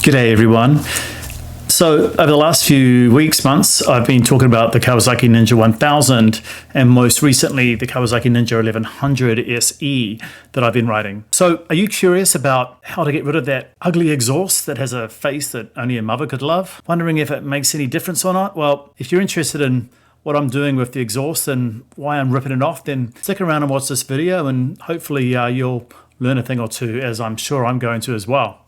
G'day everyone. So over the last few weeks, months, I've been talking about the Kawasaki Ninja 1000 and most recently the Kawasaki Ninja 1100 SE that I've been riding. So are you curious about how to get rid of that ugly exhaust that has a face that only a mother could love? Wondering if it makes any difference or not? Well, if you're interested in what I'm doing with the exhaust and why I'm ripping it off, then stick around and watch this video and hopefully you'll learn a thing or two, as I'm sure I'm going to as well.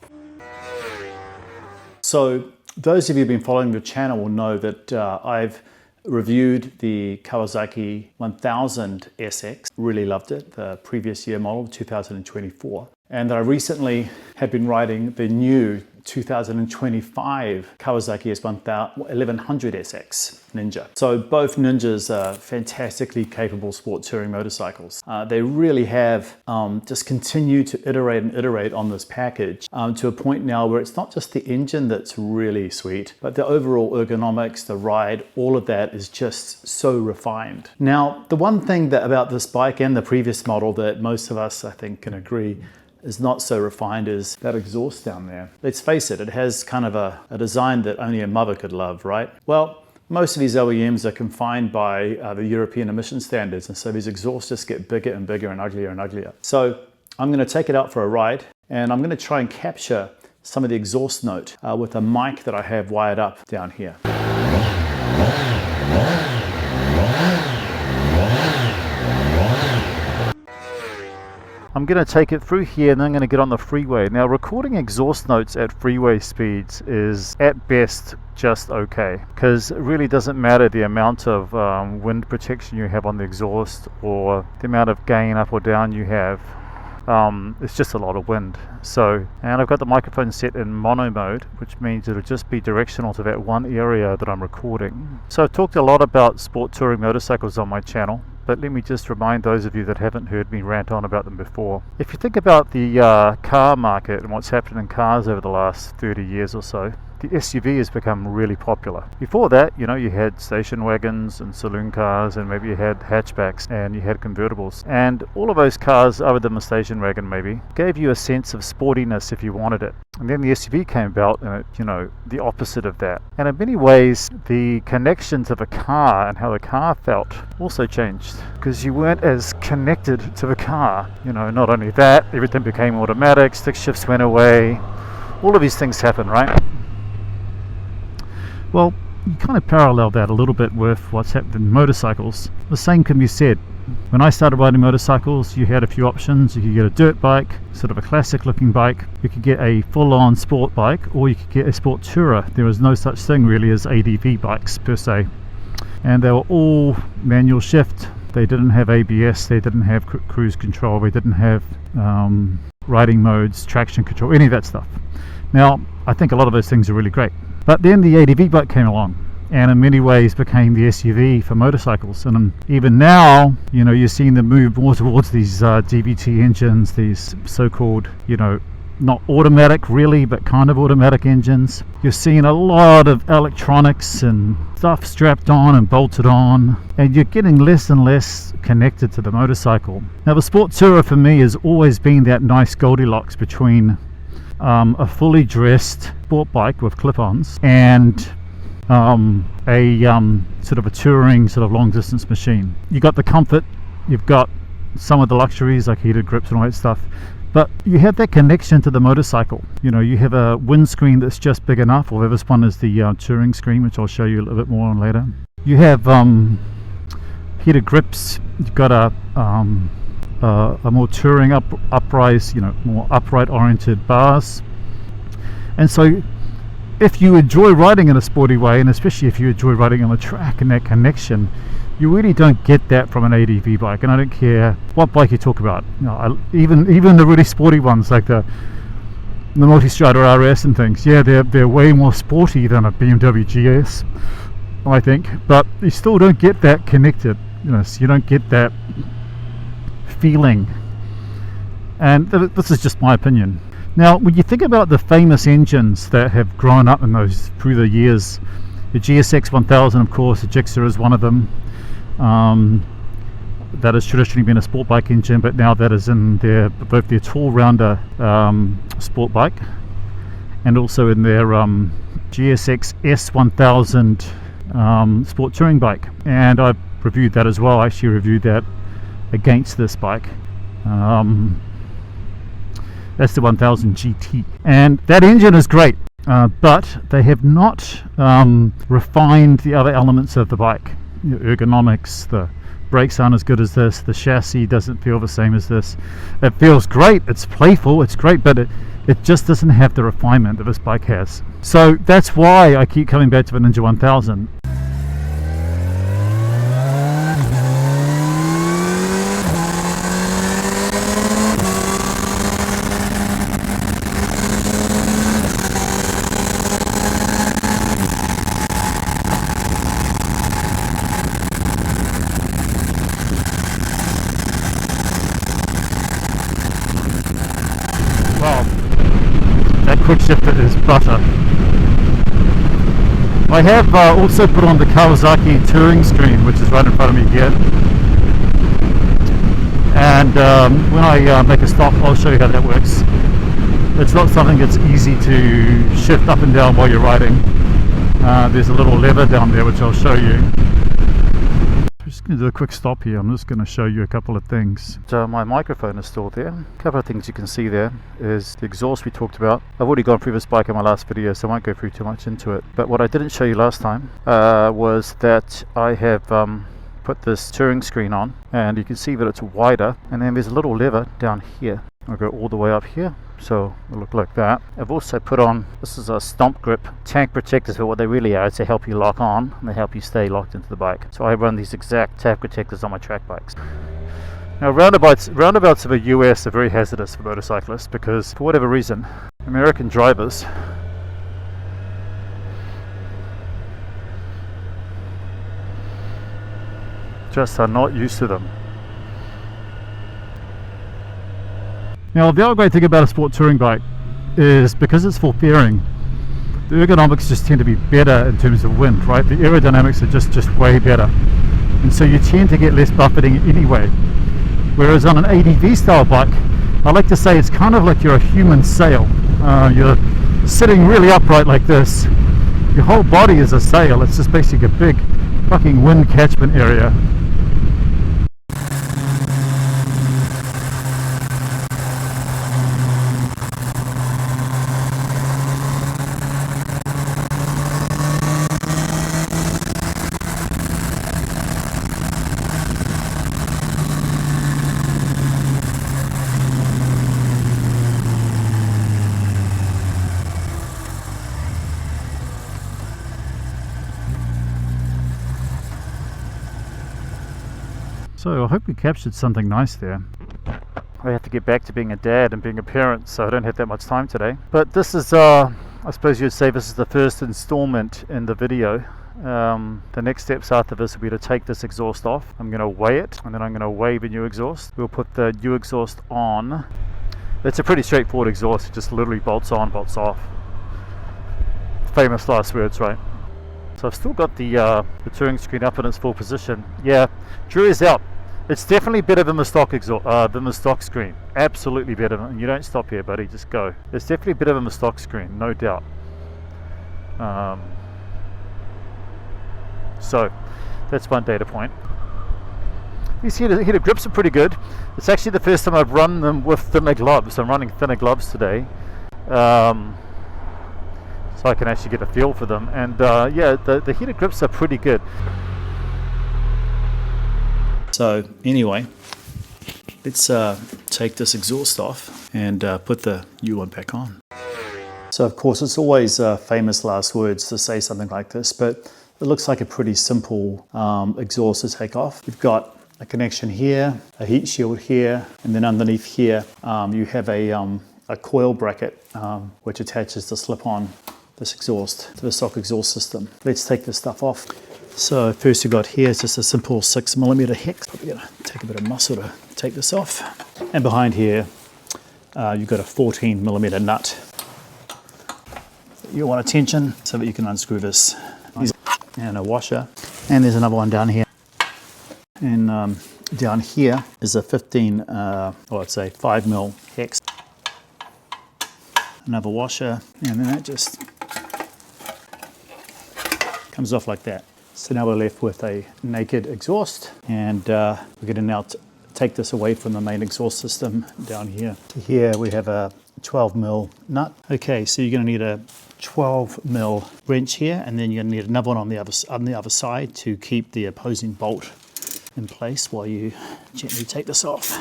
So those of you who've been following the channel will know that I've reviewed the Kawasaki 1000 SX. Really loved it, the previous year model, 2024. And I recently have been riding the new 2025 Kawasaki S1100 SX Ninja. So both Ninjas are fantastically capable sport touring motorcycles. They really have just continued to iterate and iterate on this package to a point now where it's not just the engine that's really sweet, but the overall ergonomics, the ride, all of that is just so refined. Now, the one thing that about this bike and the previous model that most of us, I think, can agree is not so refined is that exhaust down there. Let's face it, it has kind of a design that only a mother could love, right? Well, most of these OEMs are confined by the European emission standards, and so these exhausts just get bigger and bigger and uglier and uglier. So I'm going to take it out for a ride, and I'm going to try and capture some of the exhaust note with a mic that I have wired up down here. I'm going to take it through here and then I'm going to get on the freeway. Now, recording exhaust notes at freeway speeds is at best just okay, because it really doesn't matter the amount of wind protection you have on the exhaust or the amount of gain up or down you have. It's just a lot of wind. So, and I've got the microphone set in mono mode, which means it'll just be directional to that one area that I'm recording. So I've talked a lot about sport touring motorcycles on my channel, but let me just remind those of you that haven't heard me rant on about them before. If you think about the car market and what's happened in cars over the last 30 years or so, the SUV has become really popular. Before that, you know, you had station wagons and saloon cars, and maybe you had hatchbacks and you had convertibles. And all of those cars, other than the station wagon maybe, gave you a sense of sportiness if you wanted it. And then the SUV came about and it, you know, the opposite of that. And in many ways, the connection to the car and how the car felt also changed, because you weren't as connected to the car. You know, not only that, everything became automatic, stick shifts went away, all of these things happened, right? Well, you kind of parallel that a little bit with what's happened in motorcycles. The same can be said. When I started riding motorcycles, you had a few options. You could get a dirt bike, sort of a classic looking bike. You could get a full-on sport bike, or you could get a sport tourer. There was no such thing really as ADV bikes per se. And they were all manual shift. They didn't have ABS, they didn't have cruise control, they didn't have riding modes, traction control, any of that stuff. Now, I think a lot of those things are really great. But then the ADV bike came along and in many ways became the SUV for motorcycles. And even now, you know, you're seeing them move more towards these DVT engines, these so-called, you know, not automatic really, but kind of automatic engines. You're seeing a lot of electronics and stuff strapped on and bolted on, and you're getting less and less connected to the motorcycle. Now, the sport tourer for me has always been that nice Goldilocks between a fully dressed sport bike with clip-ons and a sort of a touring, sort of long distance machine. You've got the comfort, you've got some of the luxuries like heated grips and all that stuff, but you have that connection to the motorcycle. You know, you have a windscreen that's just big enough, although this one is the touring screen, which I'll show you a little bit more on later. You have heated grips, you've got a more touring uprise, you know, more upright oriented bars. And so if you enjoy riding in a sporty way, and especially if you enjoy riding on the track and that connection, you really don't get that from an ADV bike. And I don't care what bike you talk about, you know, even the really sporty ones like the Multistrada RS and things, yeah, they're way more sporty than a BMW GS, I think, but you still don't get that connected, you know, so you don't get that feeling. And this is just my opinion. Now, when you think about the famous engines that have grown up in those through the years, the GSX 1000, of course, the Gixxer is one of them. That has traditionally been a sport bike engine, but now that is in both their tall rounder sport bike and also in their GSX S1000 sport touring bike, and I've reviewed that as well. I actually reviewed that against this bike. That's the 1000 GT, and that engine is great, but they have not refined the other elements of the bike. The ergonomics, the brakes aren't as good as this, the chassis doesn't feel the same as this. It feels great, it's playful, it's great, but it just doesn't have the refinement that this bike has. So that's why I keep coming back to the Ninja 1000. Wow, that quick shifter is butter. I have also put on the Kawasaki touring screen, which is right in front of me here. And when I make a stop, I'll show you how that works. It's not something that's easy to shift up and down while you're riding. There's a little lever down there which I'll show you. I'm just going to do a quick stop here. I'm just going to show you a couple of things. So my microphone is still there. A couple of things you can see there is the exhaust we talked about. I've already gone through this bike in my last video, so I won't go through too much into it. But what I didn't show you last time was that I have put this touring screen on, and you can see that it's wider, and then there's a little lever down here. I'll go all the way up here, so it'll look like that. I've also put on, this is a stomp grip tank protectors, but what they really are is to help you lock on, and they help you stay locked into the bike. So I run these exact tank protectors on my track bikes. Now roundabouts of the US are very hazardous for motorcyclists because, for whatever reason, American drivers just are not used to them. Now the other great thing about a sport touring bike is because it's full fairing, the ergonomics just tend to be better in terms of wind, right? The aerodynamics are just way better, and so you tend to get less buffeting anyway. Whereas on an ADV style bike, I like to say it's kind of like you're a human sail. You're sitting really upright like this. Your whole body is a sail. It's just basically a big fucking wind catchment area. So I hope we captured something nice there. I have to get back to being a dad and being a parent, so I don't have that much time today. But this is, I suppose you'd say this is the first installment in the video. The next steps after this will be to take this exhaust off. I'm going to weigh it, and then I'm going to weigh the new exhaust. We'll put the new exhaust on. It's a pretty straightforward exhaust. It just literally bolts on, bolts off. Famous last words, right? So I've still got the touring screen up in its full position. Yeah, jury is out. It's definitely better than the stock screen. Absolutely better. And you don't stop here, buddy. Just go. It's definitely better than the stock screen, no doubt. So that's one data point. These heated grips are pretty good. It's actually the first time I've run them with thinner gloves. I'm running thinner gloves today. So I can actually get a feel for them, and yeah, the heated grips are pretty good. So anyway, let's take this exhaust off and put the new one back on. So of course it's always famous last words to say something like this, but it looks like a pretty simple exhaust to take off. You've got a connection here, a heat shield here, and then underneath here you have a coil bracket which attaches the slip-on this exhaust to the stock exhaust system. Let's take this stuff off. So first you've got here is just a simple 6mm hex. Probably gonna take a bit of muscle to take this off. And behind here you've got a 14mm nut. You want a tension so that you can unscrew this. And a washer. And there's another one down here. And down here is a 5mm hex. another washer, and then that just comes off like that. So now we're left with a naked exhaust, and we're going to now take this away from the main exhaust system down here. Here we have a 12mm nut. Okay, so you're going to need a 12mm wrench here, and then you're going to need another one on the other side to keep the opposing bolt in place while you gently take this off.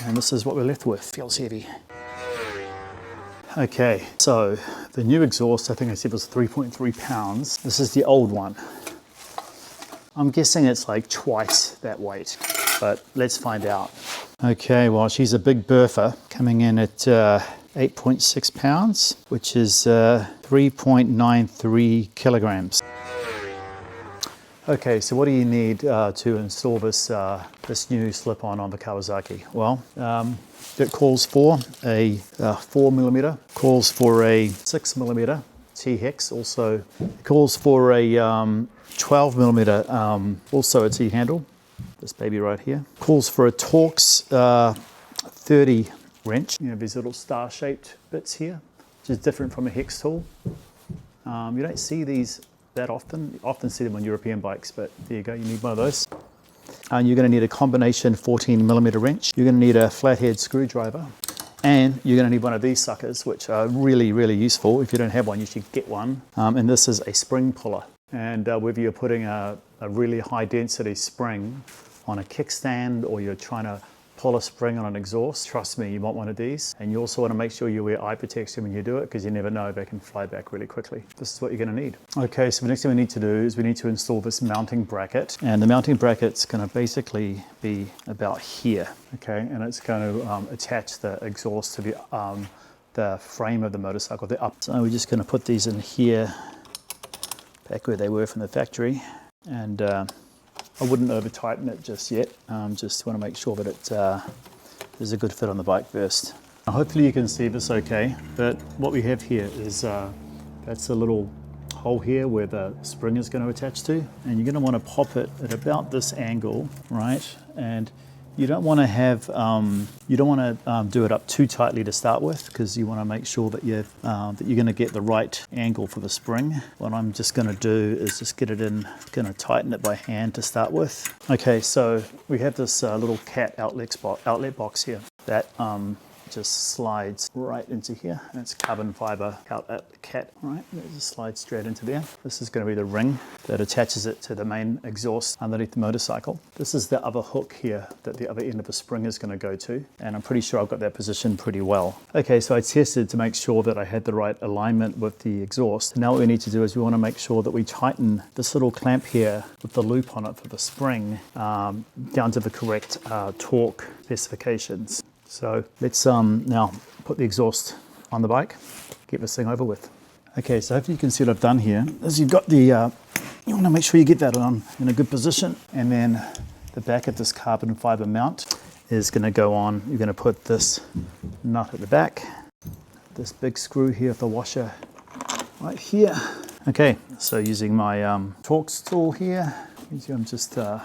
And this is what we're left with. Feels heavy. Okay, so the new exhaust, I think I said was 3.3 pounds. This is the old one. I'm guessing it's like twice that weight, but let's find out. Okay, well, she's a big bertha, coming in at 8.6 pounds, which is 3.93 kilograms. Okay, so what do you need to install this this new slip-on the Kawasaki? Well, it calls for a 4mm, calls for a 6mm T-hex, also it calls for a 12mm, also a T-handle, this baby right here. Calls for a Torx 30 wrench. You have these little star-shaped bits here, which is different from a hex tool. You don't see these that often. You often see them on European bikes, but there you go, you need one of those. And you're going to need a combination 14mm wrench. You're going to need a flathead screwdriver. And you're going to need one of these suckers, which are really, really useful. If you don't have one, you should get one. And this is a spring puller. And whether you're putting a really high density spring on a kickstand or you're trying to pull a spring on an exhaust, trust me, you want one of these. And you also want to make sure you wear eye protection when you do it, because you never know, they can fly back really quickly. This is what you're going to need. Okay, so the next thing we need to do is we need to install this mounting bracket. And the mounting bracket's going to basically be about here, okay? And it's going to attach the exhaust to the frame of the motorcycle, the up. So we're just going to put these in here, back where they were from the factory. And I wouldn't over tighten it just yet. Just want to make sure that it is a good fit on the bike first. Now, hopefully you can see this okay, but what we have here is that's a little hole here where the spring is going to attach to, and you're going to want to pop it at about this angle, right? And you don't want to have do it up too tightly to start with, because you want to make sure that you're going to get the right angle for the spring. What I'm just going to do is just get it in, going to tighten it by hand to start with. Okay, so we have this little cat outlet box here that just slides right into here, and it's carbon fiber outlet cat, right? It just slides straight into there. This is going to be the ring that attaches it to the main exhaust underneath the motorcycle. This is the other hook here that the other end of the spring is going to go to, and I'm pretty sure I've got that positioned pretty well. Okay, so I tested to make sure that I had the right alignment with the exhaust. Now what we need to do is we want to make sure that we tighten this little clamp here with the loop on it for the spring down to the correct torque specifications. So let's now put the exhaust on the bike, get this thing over with. Okay, so hopefully you can see what I've done here is you've got the, you want to make sure you get that on in a good position, and then the back of this carbon fiber mount is going to go on. You're going to put this nut at the back, this big screw here of the washer right here. Okay, so using my Torx tool here, I'm just, I'm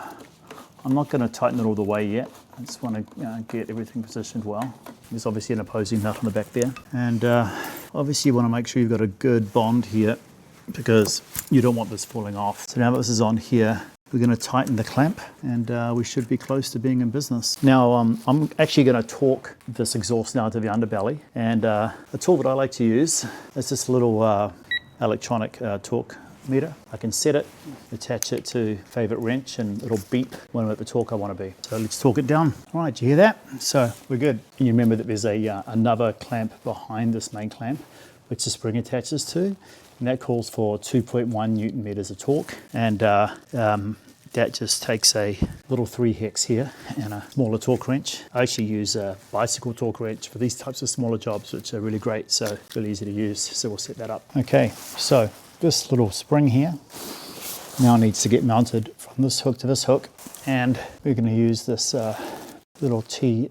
not going to tighten it all the way yet. I just want to get everything positioned well. There's obviously an opposing nut on the back there. And obviously you want to make sure you've got a good bond here, because you don't want this falling off. So now that this is on here, we're going to tighten the clamp, and we should be close to being in business. Now I'm actually going to torque this exhaust now to the underbelly. And a tool that I like to use is this little electronic torque meter. I can set it, attach it to favorite wrench, and it'll beep when I'm at the torque I want to be. So let's torque it down. All right, do you hear that? So we're good. And you remember that there's another clamp behind this main clamp, which the spring attaches to, and that calls for 2.1 Newton meters of torque. And that just takes a little 3 hex here and a smaller torque wrench. I actually use a bicycle torque wrench for these types of smaller jobs, which are really great, so really easy to use. So we'll set that up. Okay, so this little spring here now needs to get mounted from this hook to this hook, and we're going to use this little T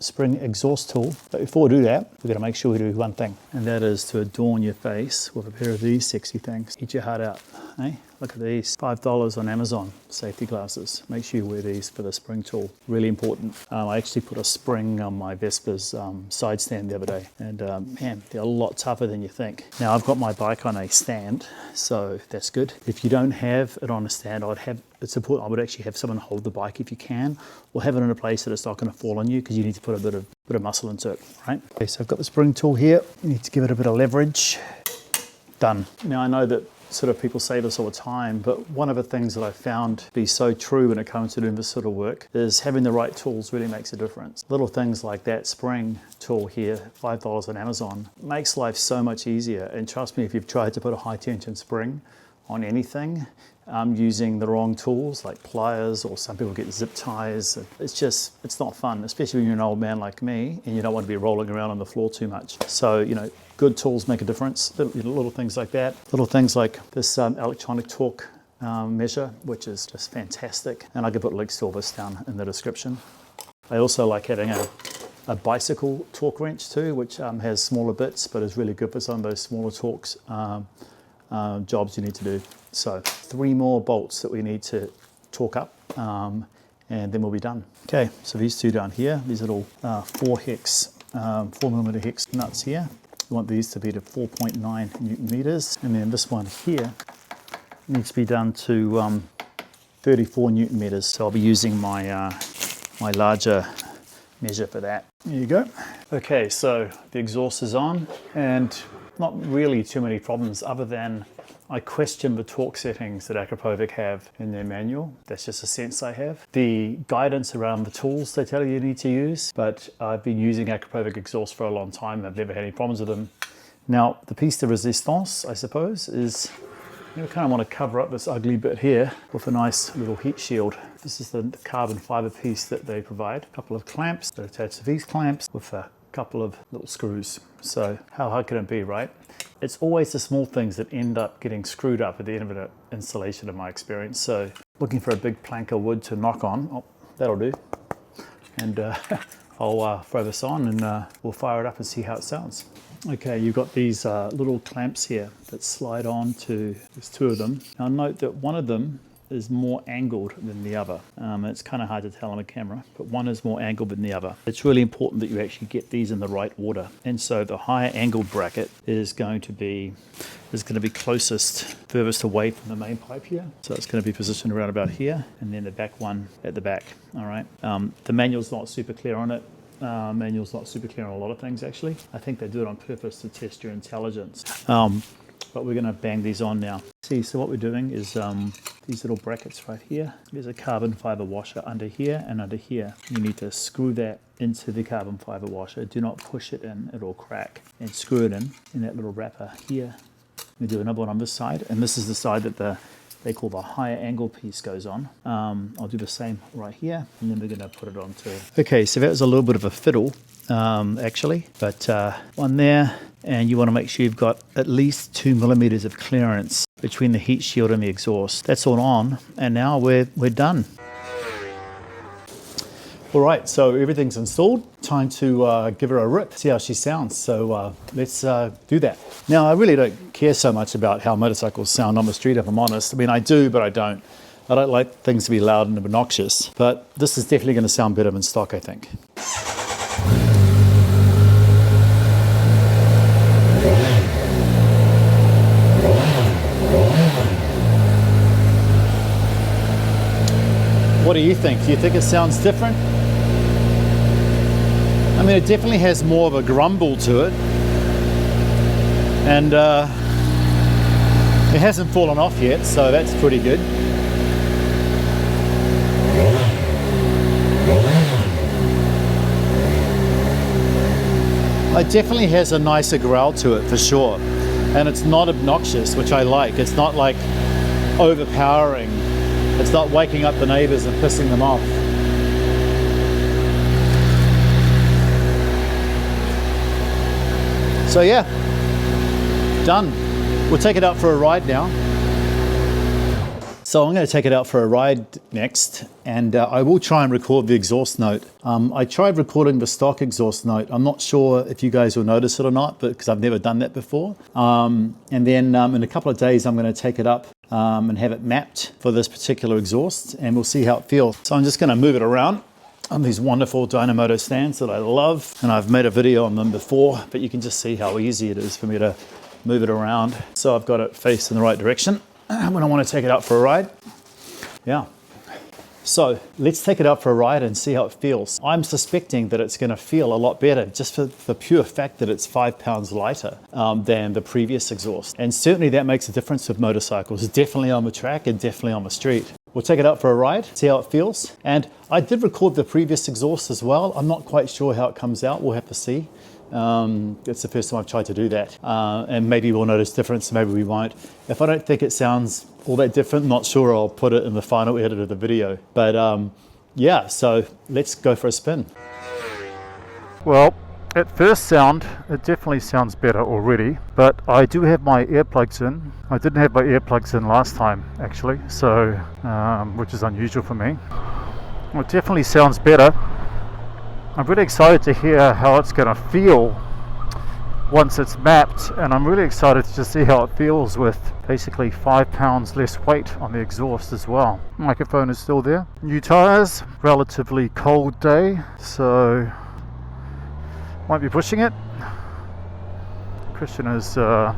spring exhaust tool. But before we do that, we're going to make sure we do one thing, and that is to adorn your face with a pair of these sexy things. Eat your heart out, eh? Look at these, $5 on Amazon, safety glasses. Make sure you wear these for the spring tool, really important. I actually put a spring on my Vespa's side stand the other day, and man, they're a lot tougher than you think. Now I've got my bike on a stand, so that's good. If you don't have it on a stand, it's important I would actually have someone hold the bike if you can, or have it in a place that it's not going to fall on you, because you need to put a bit of muscle into it, right? Okay, so I've got the spring tool here. You need to give it a bit of leverage. Done. Now I know that sort of people say this all the time, but one of the things that I found to be so true when it comes to doing this sort of work is having the right tools really makes a difference. Little things like that spring tool here, $5 on Amazon, makes life so much easier. And trust me, if you've tried to put a high tension spring on anything using the wrong tools like pliers, or some people get zip ties, it's not fun, especially when you're an old man like me and you don't want to be rolling around on the floor too much. So, you know, good tools make a difference. Little things like that. Little things like this electronic torque measure, which is just fantastic. And I could put links to all this down in the description. I also like having a bicycle torque wrench too, which has smaller bits, but is really good for some of those smaller torques jobs you need to do. So 3 more bolts that we need to torque up, and then we'll be done. Okay, so these two down here, these little 4 millimeter hex nuts here. We want these to be to 4.9 Newton meters, and then this one here needs to be done to 34 Newton meters. So I'll be using my my larger measure for that. There you go. Okay, so the exhaust is on, and not really too many problems other than I question the torque settings that Akrapovic have in their manual. That's just a sense I have. The guidance around the tools they tell you need to use, but I've been using Akrapovic exhaust for a long time. I've never had any problems with them. Now, the piece de resistance, I suppose, is you kind of want to cover up this ugly bit here with a nice little heat shield. This is the carbon fiber piece that they provide. A couple of clamps that attach to these clamps with a couple of little screws. So how hard can it be, right? It's always the small things that end up getting screwed up at the end of an installation, in my experience. So looking for a big plank of wood to knock on. Oh, that'll do. And I'll throw this on, and we'll fire it up and see how it sounds. Okay, you've got these little clamps here that slide on to, there's 2 of them. Now note that one of them is more angled than the other. It's kind of hard to tell on a camera, but one is more angled than the other. It's really important that you actually get these in the right order. And so the higher angled bracket is going to be furthest away from the main pipe here. So it's going to be positioned around about here, and then the back one at the back. All right. The manual's not super clear on it. Manual's not super clear on a lot of things, actually. I think they do it on purpose to test your intelligence. But we're going to bang these on now. See, so what we're doing is these little brackets right here. There's a carbon fiber washer under here and under here. You need to screw that into the carbon fiber washer. Do not push it in, it'll crack. And screw it in that little wrapper here. We do another one on this side, and this is the side that they call the higher angle piece goes on. I'll do the same right here, and then we're going to put it onto. Okay, so that was a little bit of a fiddle, actually, but one there, and you want to make sure you've got at least 2 millimeters of clearance between the heat shield and the exhaust. That's all on, and now we're done. All right, so everything's installed. Time to give her a rip, see how she sounds. So let's do that. Now, I really don't care so much about how motorcycles sound on the street, if I'm honest. I mean, I do, but I don't. I don't like things to be loud and obnoxious, but this is definitely going to sound better than stock, I think. What do you think? Do you think it sounds different? I mean, it definitely has more of a grumble to it, and it hasn't fallen off yet, so that's pretty good. It definitely has a nicer growl to it for sure, and it's not obnoxious, which I like. It's not like overpowering. It's not waking up the neighbors and pissing them off. So yeah, done. We'll take it out for a ride now. So I'm going to take it out for a ride next, and I will try and record the exhaust note. I tried recording the stock exhaust note. I'm not sure if you guys will notice it or not, but because I've never done that before. And then in a couple of days, I'm going to take it up and have it mapped for this particular exhaust, and we'll see how it feels. So I'm just going to move it around on these wonderful Dynamoto stands that I love, and I've made a video on them before, but you can just see how easy it is for me to move it around. So I've got it faced in the right direction when I want to take it out for a ride. Yeah. So let's take it out for a ride and see how it feels. I'm suspecting that it's going to feel a lot better just for the pure fact that it's 5 pounds lighter than the previous exhaust. And certainly that makes a difference with motorcycles, definitely on the track and definitely on the street. We'll take it out for a ride, see how it feels. And I did record the previous exhaust as well. I'm not quite sure how it comes out. We'll have to see. It's the first time I've tried to do that. And maybe we'll notice difference, maybe we won't. If I don't think it sounds all that different, not sure I'll put it in the final edit of the video. But yeah, so let's go for a spin. Well, at first sound, it definitely sounds better already, but I do have my earplugs in. I didn't have my earplugs in last time, actually, so which is unusual for me. Well, it definitely sounds better. I'm really excited to hear how it's going to feel once it's mapped, and I'm really excited to see how it feels with basically 5 pounds less weight on the exhaust as well. Microphone is still there. New tires, relatively cold day, so won't be pushing it. Christian has got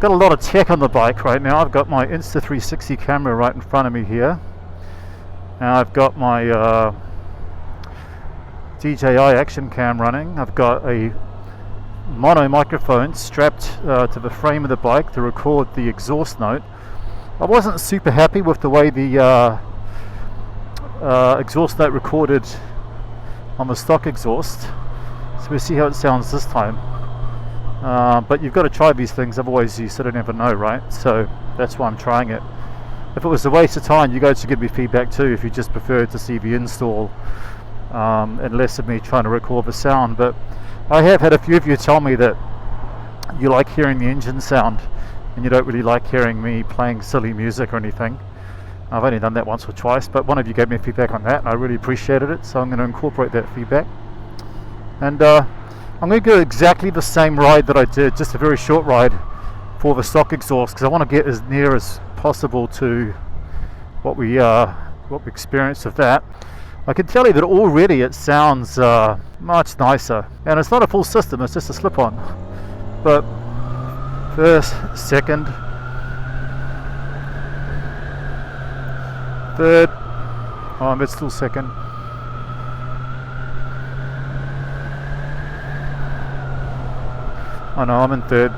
a lot of tech on the bike right now. I've got my Insta360 camera right in front of me here. Now I've got my DJI action cam running. I've got a mono microphone strapped to the frame of the bike to record the exhaust note. I wasn't super happy with the way the exhaust note recorded on the stock exhaust, so we'll see how it sounds this time. But you've got to try these things, otherwise you sort of never know, right? So that's why I'm trying it. If it was a waste of time, you guys should give me feedback too if you just prefer to see the install and less of me trying to record the sound. But I have had a few of you tell me that you like hearing the engine sound and you don't really like hearing me playing silly music or anything. I've only done that once or twice, but one of you gave me feedback on that and I really appreciated it, so I'm going to incorporate that feedback. And I'm going to go exactly the same ride that I did, just a very short ride for the stock exhaust, because I want to get as near as possible to what we experienced with that. I can tell you that already it sounds much nicer, and it's not a full system, it's just a slip-on. But first, second, third, oh, it's still second. Oh no, I'm in third.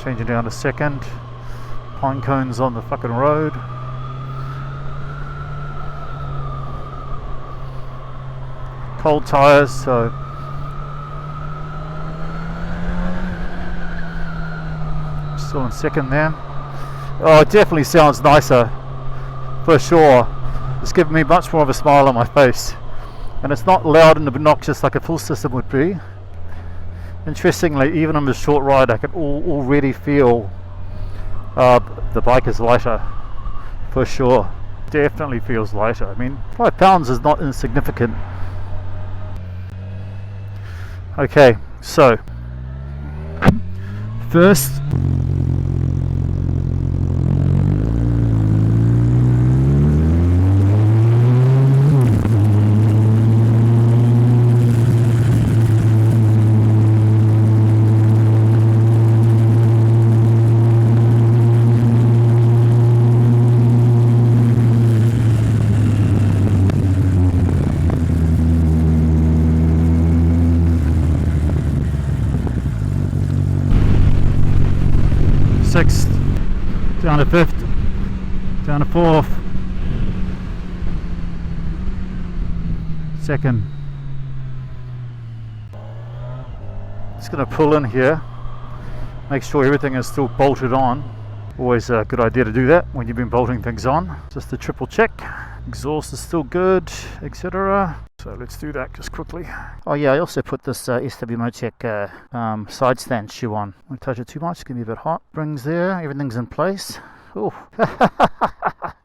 Changing down to second. Pine cones on the fucking road. Cold tires, so still in second there. Oh, it definitely sounds nicer, for sure. It's giving me much more of a smile on my face, and it's not loud and obnoxious like a full system would be. Interestingly, even on this short ride, I can already feel the bike is lighter, for sure. Definitely feels lighter. I mean, 5 pounds is not insignificant. Okay, so first, sixth, down to fifth, down to fourth, second. Just going to pull in here, make sure everything is still bolted on. Always a good idea to do that when you've been bolting things on, just to triple check. exhaust is still good, etc. So let's do that just quickly. Oh yeah, I also put this SW Motec side stand shoe on. I don't touch it too much, it's going to be a bit hot. Springs there, everything's in place. Oh,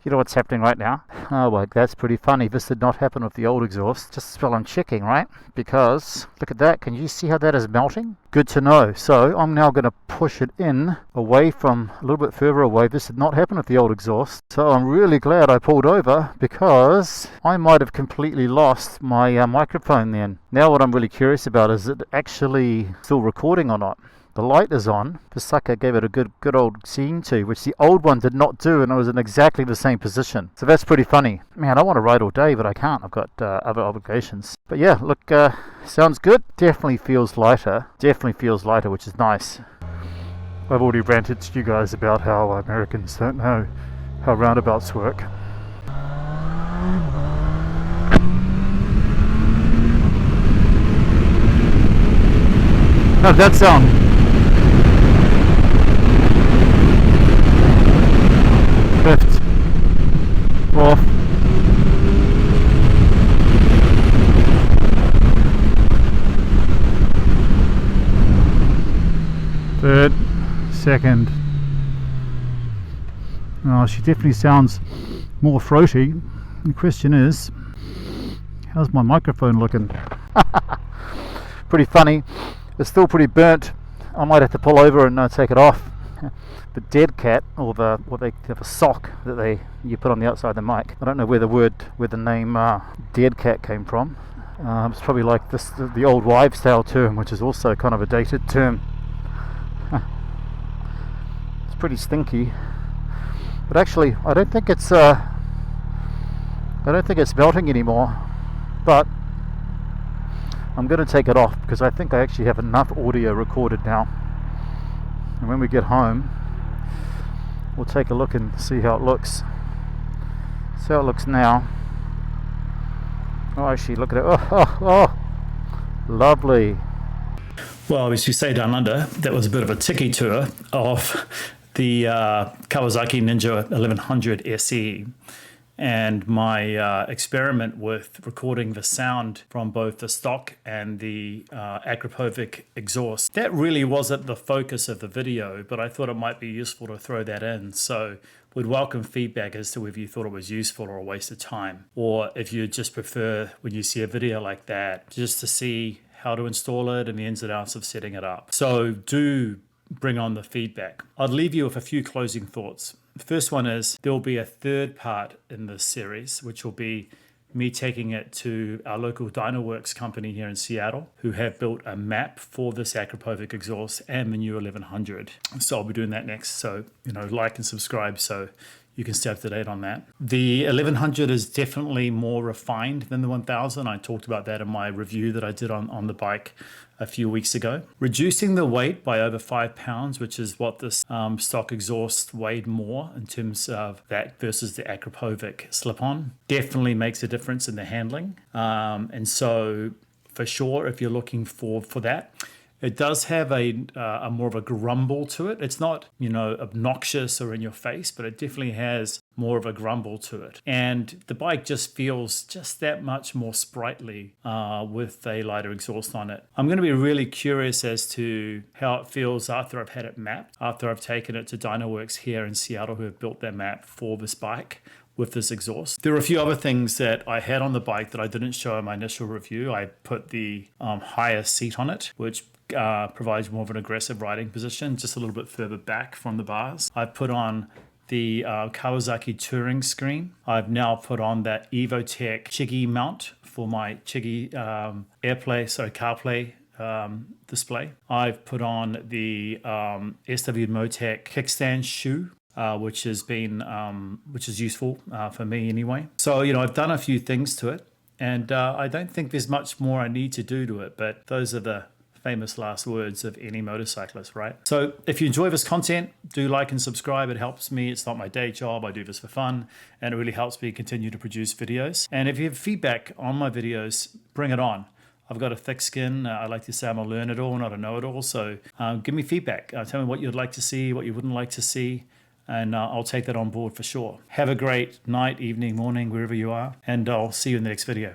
you know what's happening right now? Oh, well, that's pretty funny. This did not happen with the old exhaust. Just while I'm checking, right? Because, look at that. Can you see how that is melting? Good to know. So, I'm now going to push it in, away from, a little bit further away. This did not happen with the old exhaust. So, I'm really glad I pulled over, because I might have completely lost my microphone then. Now, what I'm really curious about is it actually still recording or not? The light is on. The sucker gave it a good old seeing to, which the old one did not do, and it was in exactly the same position. So that's pretty funny. Man, I want to ride all day, but I can't. I've got other obligations. But yeah, look, sounds good. Definitely feels lighter. Which is nice. I've already ranted to you guys about how Americans don't know how roundabouts work. How's that sound? Fifth, fourth, third, second. Oh, she definitely sounds more throaty. The question is, how's my microphone looking? Pretty funny. It's still pretty burnt. I might have to pull over and take it off. The dead cat, or what they have a sock that you put on the outside of the mic. I don't know where the name dead cat came from. It's probably like the old wives' tale term, which is also kind of a dated term. It's pretty stinky, but actually I don't think it's melting anymore. But I'm going to take it off because I think I actually have enough audio recorded now. And when we get home, we'll take a look and see how it looks. See how it looks now. Oh, actually, look at it. Oh, lovely. Well, as you say down under, that was a bit of a tiki tour of the Kawasaki Ninja 1100 SE. And my experiment with recording the sound from both the stock and the Akrapovic exhaust. That really wasn't the focus of the video, but I thought it might be useful to throw that in. So we'd welcome feedback as to whether you thought it was useful or a waste of time, or if you just prefer, when you see a video like that, just to see how to install it and the ins and outs of setting it up. So do bring on the feedback. I'll leave you with a few closing thoughts. The first one is there will be a third part in this series, which will be me taking it to our local Dynaworks company here in Seattle, who have built a map for this Akrapovic exhaust and the new 1100. So I'll be doing that next. So, like and subscribe so you can stay up to date on that. The 1100 is definitely more refined than the 1000. I talked about that in my review that I did on the bike a few weeks ago. Reducing the weight by over 5 pounds, which is what this stock exhaust weighed more in terms of that versus the Akrapovic slip-on, definitely makes a difference in the handling. And so for sure, if you're looking for that, it does have a more of a grumble to it. It's not, obnoxious or in your face, but it definitely has more of a grumble to it. And the bike just feels just that much more sprightly with a lighter exhaust on it. I'm going to be really curious as to how it feels after I've had it mapped, after I've taken it to Dynaworks here in Seattle, who have built their map for this bike with this exhaust. There are a few other things that I had on the bike that I didn't show in my initial review. I put the higher seat on it, which provides more of an aggressive riding position, just a little bit further back from the bars. I've put on the Kawasaki touring screen. I've now put on that Evotech Chiggy mount for my Chiggy CarPlay display. I've put on the SW Motec kickstand shoe, which is useful for me anyway. So I've done a few things to it, and I don't think there's much more I need to do to it. But those are the famous last words of any motorcyclist, right? So if you enjoy this content, do like and subscribe. It helps me. It's not my day job. I do this for fun, and it really helps me continue to produce videos. And if you have feedback on my videos, bring it on. I've got a thick skin. I like to say I'm a learn-it-all, not a know-it-all. So give me feedback. Tell me what you'd like to see, what you wouldn't like to see. And I'll take that on board for sure. Have a great night, evening, morning, wherever you are. And I'll see you in the next video.